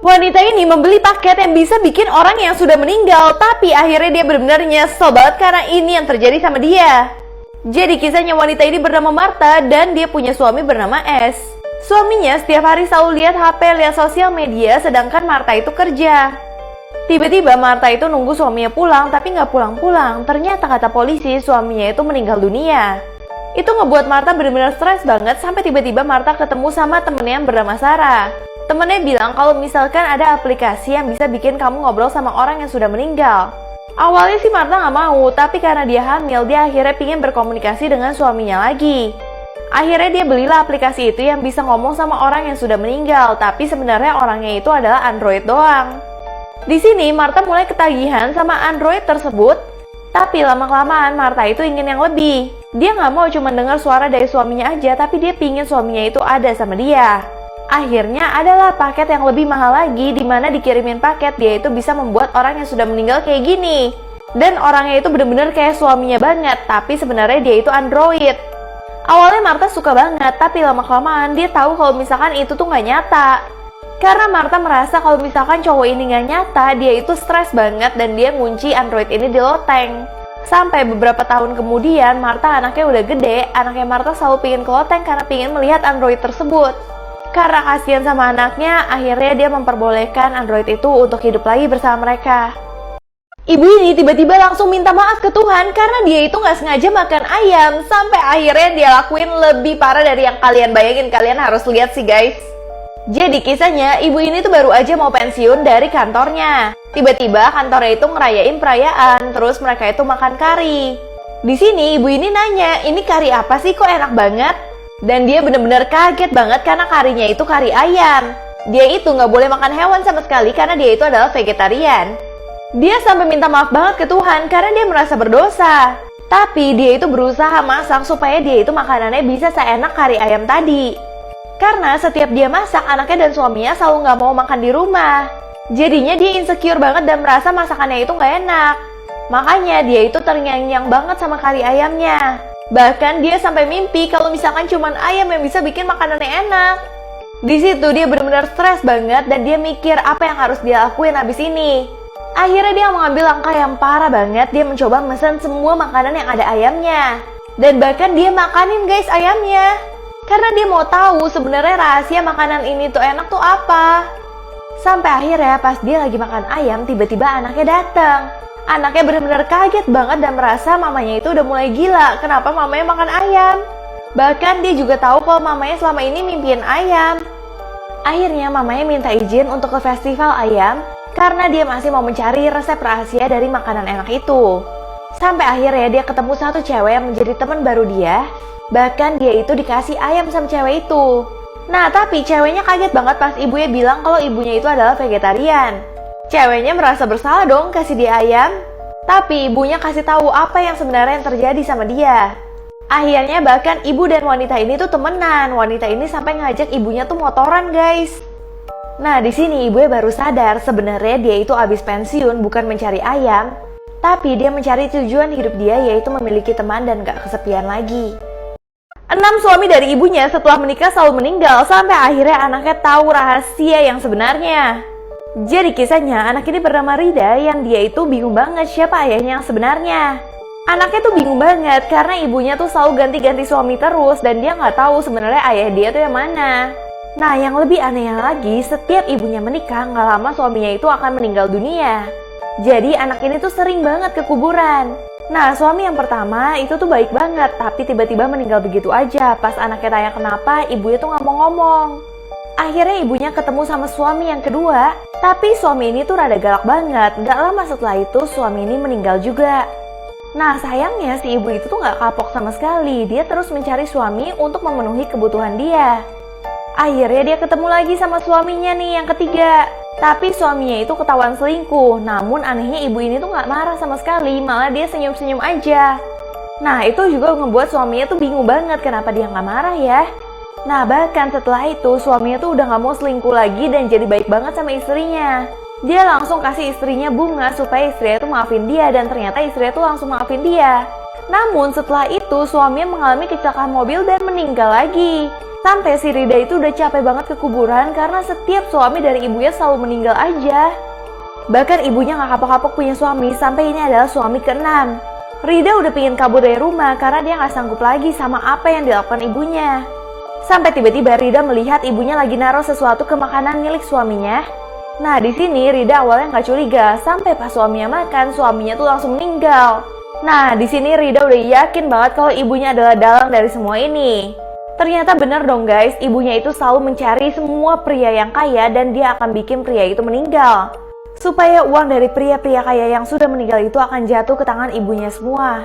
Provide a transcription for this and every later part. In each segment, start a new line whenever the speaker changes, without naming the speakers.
Wanita ini membeli paket yang bisa bikin orang yang sudah meninggal, tapi akhirnya dia benar-benar nyesel banget karena ini yang terjadi sama dia. Jadi kisahnya wanita ini bernama Martha dan dia punya suami bernama S. Suaminya setiap hari selalu lihat HP, lihat sosial media, sedangkan Martha itu kerja. Tiba-tiba Martha itu nunggu suaminya pulang, tapi nggak pulang-pulang. Ternyata kata polisi suaminya itu meninggal dunia. Itu ngebuat Martha benar-benar stres banget sampai tiba-tiba Martha ketemu sama temennya yang bernama Sarah. Temennya bilang kalau misalkan ada aplikasi yang bisa bikin kamu ngobrol sama orang yang sudah meninggal. Awalnya sih Martha nggak mau, tapi karena dia hamil, dia akhirnya pingin berkomunikasi dengan suaminya lagi. Akhirnya dia belilah aplikasi itu yang bisa ngomong sama orang yang sudah meninggal, tapi sebenarnya orangnya itu adalah android doang. Di sini Martha mulai ketagihan sama android tersebut, tapi lama-kelamaan Martha itu ingin yang lebih. Dia nggak mau cuma dengar suara dari suaminya aja, tapi dia pingin suaminya itu ada sama dia. Akhirnya adalah paket yang lebih mahal lagi, dimana dikirimin paket dia itu bisa membuat orang yang sudah meninggal kayak gini. Dan orangnya itu bener-bener kayak suaminya banget, tapi sebenarnya dia itu android. Awalnya Martha suka banget, tapi lama-kelamaan dia tahu kalau misalkan itu tuh nggak nyata. Karena Martha merasa kalau misalkan cowok ini nggak nyata, dia itu stres banget dan dia ngunci android ini di loteng. Sampai beberapa tahun kemudian, Martha anaknya udah gede, anaknya Martha selalu pingin ke loteng karena pingin melihat android tersebut. Karena kasihan sama anaknya, akhirnya dia memperbolehkan android itu untuk hidup lagi bersama mereka. Ibu ini tiba-tiba langsung minta maaf ke Tuhan karena dia itu nggak sengaja makan ayam. Sampai akhirnya dia lakuin lebih parah dari yang kalian bayangin. Kalian harus lihat sih guys. Jadi kisahnya, ibu ini tuh baru aja mau pensiun dari kantornya. Tiba-tiba kantornya itu ngerayain perayaan, terus mereka itu makan kari. Di sini ibu ini nanya, ini kari apa sih kok enak banget? Dan dia bener-bener kaget banget karena karinya itu kari ayam. Dia itu nggak boleh makan hewan sama sekali karena dia itu adalah vegetarian. Dia sampai minta maaf banget ke Tuhan karena dia merasa berdosa. Tapi dia itu berusaha masak supaya dia itu makanannya bisa seenak kari ayam tadi. Karena setiap dia masak, anaknya dan suaminya selalu nggak mau makan di rumah. Jadinya dia insecure banget dan merasa masakannya itu nggak enak. Makanya dia itu terngiang-ngiang banget sama kari ayamnya. Bahkan dia sampai mimpi kalau misalkan cuman ayam yang bisa bikin makanannya enak. Di situ dia benar-benar stres banget dan dia mikir apa yang harus dia lakuin abis ini. Akhirnya dia mengambil langkah yang parah banget. Dia mencoba mesen semua makanan yang ada ayamnya. Dan bahkan dia makanin guys ayamnya. Karena dia mau tahu sebenarnya rahasia makanan ini tuh enak tuh apa. Sampai akhirnya pas dia lagi makan ayam, tiba-tiba anaknya datang. Anaknya benar-benar kaget banget dan merasa mamanya itu udah mulai gila. Kenapa mamanya makan ayam? Bahkan dia juga tahu kalau mamanya selama ini mimpiin ayam. Akhirnya mamanya minta izin untuk ke festival ayam karena dia masih mau mencari resep rahasia dari makanan enak itu. Sampai akhirnya dia ketemu satu cewek yang menjadi teman baru dia. Bahkan dia itu dikasih ayam sama cewek itu. Nah tapi ceweknya kaget banget pas ibunya bilang kalau ibunya itu adalah vegetarian. Ceweknya merasa bersalah dong kasih dia ayam. Tapi ibunya kasih tahu apa yang sebenarnya yang terjadi sama dia. Akhirnya bahkan ibu dan wanita ini tuh temenan. Wanita ini sampai ngajak ibunya tuh motoran guys. Nah di sini ibunya baru sadar sebenarnya dia itu abis pensiun bukan mencari ayam. Tapi dia mencari tujuan hidup dia yaitu memiliki teman dan gak kesepian lagi. 6 suami dari ibunya setelah menikah selalu meninggal sampai akhirnya anaknya tahu rahasia yang sebenarnya. Jadi kisahnya anak ini bernama Rida yang dia itu bingung banget siapa ayahnya yang sebenarnya. Anaknya tuh bingung banget karena ibunya tuh selalu ganti-ganti suami terus dan dia nggak tahu sebenarnya ayah dia tuh yang mana. Nah yang lebih anehnya lagi setiap ibunya menikah nggak lama suaminya itu akan meninggal dunia. Jadi anak ini tuh sering banget ke kuburan. Nah suami yang pertama itu tuh baik banget tapi tiba-tiba meninggal begitu aja. Pas anaknya tanya kenapa ibunya tuh nggak mau ngomong. Akhirnya ibunya ketemu sama suami yang kedua. Tapi suami ini tuh rada galak banget. Gak lama setelah itu suami ini meninggal juga. Nah sayangnya si ibu itu tuh gak kapok sama sekali. Dia terus mencari suami untuk memenuhi kebutuhan dia. Akhirnya dia ketemu lagi sama suaminya nih yang ketiga. Tapi suaminya itu ketahuan selingkuh. Namun anehnya ibu ini tuh gak marah sama sekali. Malah dia senyum-senyum aja. Nah itu juga ngebuat suaminya tuh bingung banget kenapa dia gak marah ya. Nah bahkan setelah itu suaminya tuh udah gak mau selingkuh lagi dan jadi baik banget sama istrinya. Dia langsung kasih istrinya bunga supaya istrinya tuh maafin dia dan ternyata istrinya tuh langsung maafin dia. Namun setelah itu suaminya mengalami kecelakaan mobil dan meninggal lagi. Sampai si Rida itu udah capek banget ke kuburan karena setiap suami dari ibunya selalu meninggal aja. Bahkan ibunya gak kapok-kapok punya suami sampai ini adalah suami ke-6. Rida udah pengen kabur dari rumah karena dia gak sanggup lagi sama apa yang dilakukan ibunya. Sampai tiba-tiba Rida melihat ibunya lagi naruh sesuatu ke makanan milik suaminya. Nah di sini Rida awalnya gak curiga sampai pas suaminya makan, suaminya tuh langsung meninggal. Nah di sini Rida udah yakin banget kalau ibunya adalah dalang dari semua ini. Ternyata bener dong guys, ibunya itu selalu mencari semua pria yang kaya dan dia akan bikin pria itu meninggal. Supaya uang dari pria-pria kaya yang sudah meninggal itu akan jatuh ke tangan ibunya semua.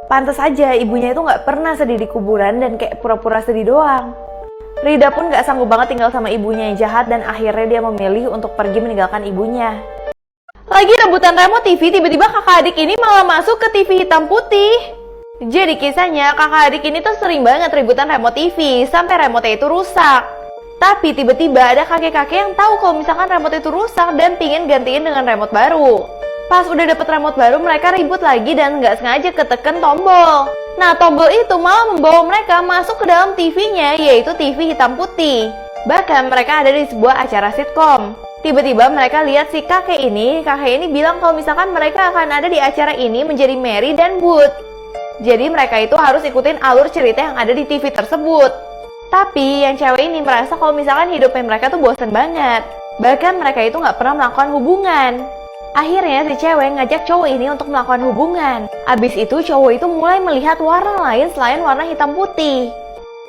Pantes aja ibunya itu gak pernah sedih di kuburan dan kayak pura-pura sedih doang. Rida pun gak sanggup banget tinggal sama ibunya yang jahat dan akhirnya dia memilih untuk pergi meninggalkan ibunya. Lagi rebutan remote TV, tiba-tiba kakak adik ini malah masuk ke TV hitam putih. Jadi kisahnya kakak adik ini tuh sering banget rebutan remote TV sampai remote-nya itu rusak. Tapi tiba-tiba ada kakek-kakek yang tahu kalau misalkan remote itu rusak dan pingin gantiin dengan remote baru. Pas udah dapet remote baru mereka ribut lagi dan nggak sengaja keteken tombol. Nah tombol itu malah membawa mereka masuk ke dalam TV-nya, yaitu TV hitam putih. Bahkan mereka ada di sebuah acara sitkom. Tiba-tiba mereka lihat si kakek ini bilang kalau misalkan mereka akan ada di acara ini menjadi Mary dan Booth. Jadi mereka itu harus ikutin alur cerita yang ada di TV tersebut. Tapi yang cewek ini merasa kalau misalkan hidupnya mereka tuh bosan banget. Bahkan mereka itu nggak pernah melakukan hubungan. Akhirnya si cewek ngajak cowok ini untuk melakukan hubungan. Abis itu cowok itu mulai melihat warna lain selain warna hitam putih.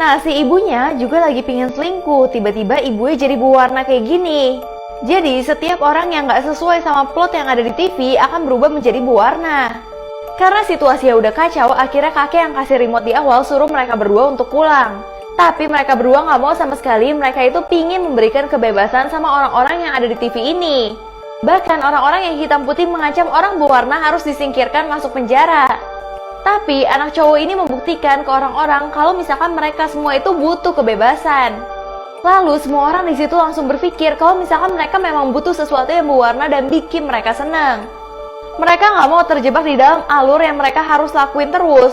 Nah si ibunya juga lagi pingin selingkuh. Tiba-tiba ibunya jadi berwarna kayak gini. Jadi setiap orang yang nggak sesuai sama plot yang ada di TV akan berubah menjadi berwarna. Karena situasinya udah kacau, akhirnya kakek yang kasih remote di awal suruh mereka berdua untuk pulang. Tapi mereka berdua nggak mau sama sekali, mereka itu pingin memberikan kebebasan sama orang-orang yang ada di TV ini. Bahkan orang-orang yang hitam putih mengancam orang berwarna harus disingkirkan masuk penjara. Tapi anak cowok ini membuktikan ke orang-orang kalau misalkan mereka semua itu butuh kebebasan. Lalu semua orang di situ langsung berpikir kalau misalkan mereka memang butuh sesuatu yang berwarna dan bikin mereka senang. Mereka nggak mau terjebak di dalam alur yang mereka harus lakuin terus.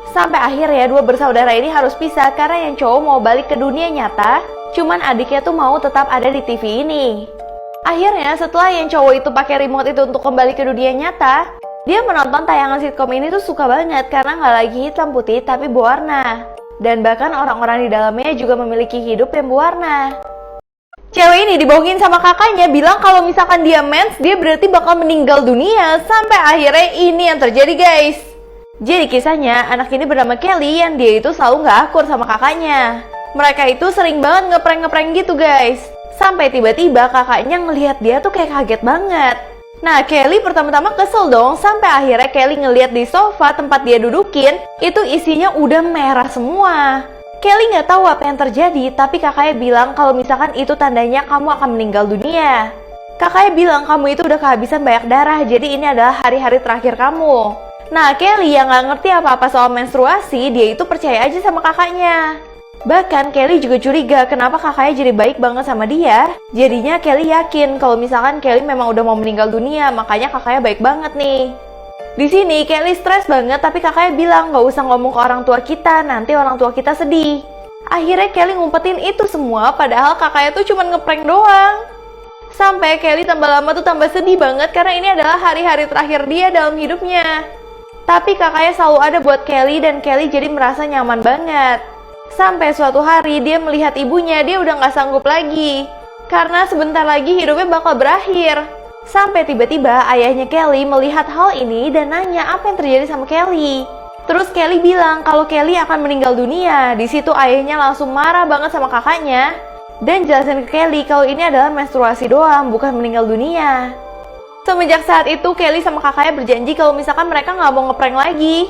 Sampai akhirnya dua bersaudara ini harus pisah karena yang cowok mau balik ke dunia nyata, cuman adiknya tuh mau tetap ada di TV ini. Akhirnya setelah yang cowok itu pakai remote itu untuk kembali ke dunia nyata, dia menonton tayangan sitkom ini tuh suka banget karena nggak lagi hitam putih tapi berwarna. Dan bahkan orang-orang di dalamnya juga memiliki hidup yang berwarna. Cewek ini dibohongin sama kakaknya bilang kalau misalkan dia mens, dia berarti bakal meninggal dunia. Sampai akhirnya ini yang terjadi guys. Jadi kisahnya anak ini bernama Kelly yang dia itu selalu gak akur sama kakaknya. Mereka itu sering banget ngeprank-ngeprank gitu guys. Sampai tiba-tiba kakaknya ngelihat dia tuh kayak kaget banget. Nah Kelly pertama-tama kesel dong. Sampai akhirnya Kelly ngelihat di sofa tempat dia dudukin, itu isinya udah merah semua. Kelly nggak tahu apa yang terjadi, tapi kakaknya bilang kalau misalkan itu tandanya kamu akan meninggal dunia. Kakaknya bilang kamu itu udah kehabisan banyak darah, jadi ini adalah hari-hari terakhir kamu. Nah, Kelly yang nggak ngerti apa-apa soal menstruasi, dia itu percaya aja sama kakaknya. Bahkan Kelly juga curiga kenapa kakaknya jadi baik banget sama dia. Jadinya Kelly yakin kalau misalkan Kelly memang udah mau meninggal dunia, makanya kakaknya baik banget nih. Di sini Kelly stres banget tapi kakaknya bilang nggak usah ngomong ke orang tua kita, nanti orang tua kita sedih. Akhirnya Kelly ngumpetin itu semua padahal kakaknya tuh cuma ngeprank doang. Sampai Kelly tambah lama tuh tambah sedih banget karena ini adalah hari-hari terakhir dia dalam hidupnya. Tapi kakaknya selalu ada buat Kelly dan Kelly jadi merasa nyaman banget. Sampai suatu hari dia melihat ibunya, dia udah nggak sanggup lagi. Karena sebentar lagi hidupnya bakal berakhir. Sampai tiba-tiba ayahnya Kelly melihat hal ini dan nanya apa yang terjadi sama Kelly. Terus Kelly bilang kalau Kelly akan meninggal dunia. Di situ ayahnya langsung marah banget sama kakaknya dan jelasin ke Kelly kalau ini adalah menstruasi doang, bukan meninggal dunia. Semenjak saat itu Kelly sama kakaknya berjanji kalau misalkan mereka nggak mau ngeprank lagi.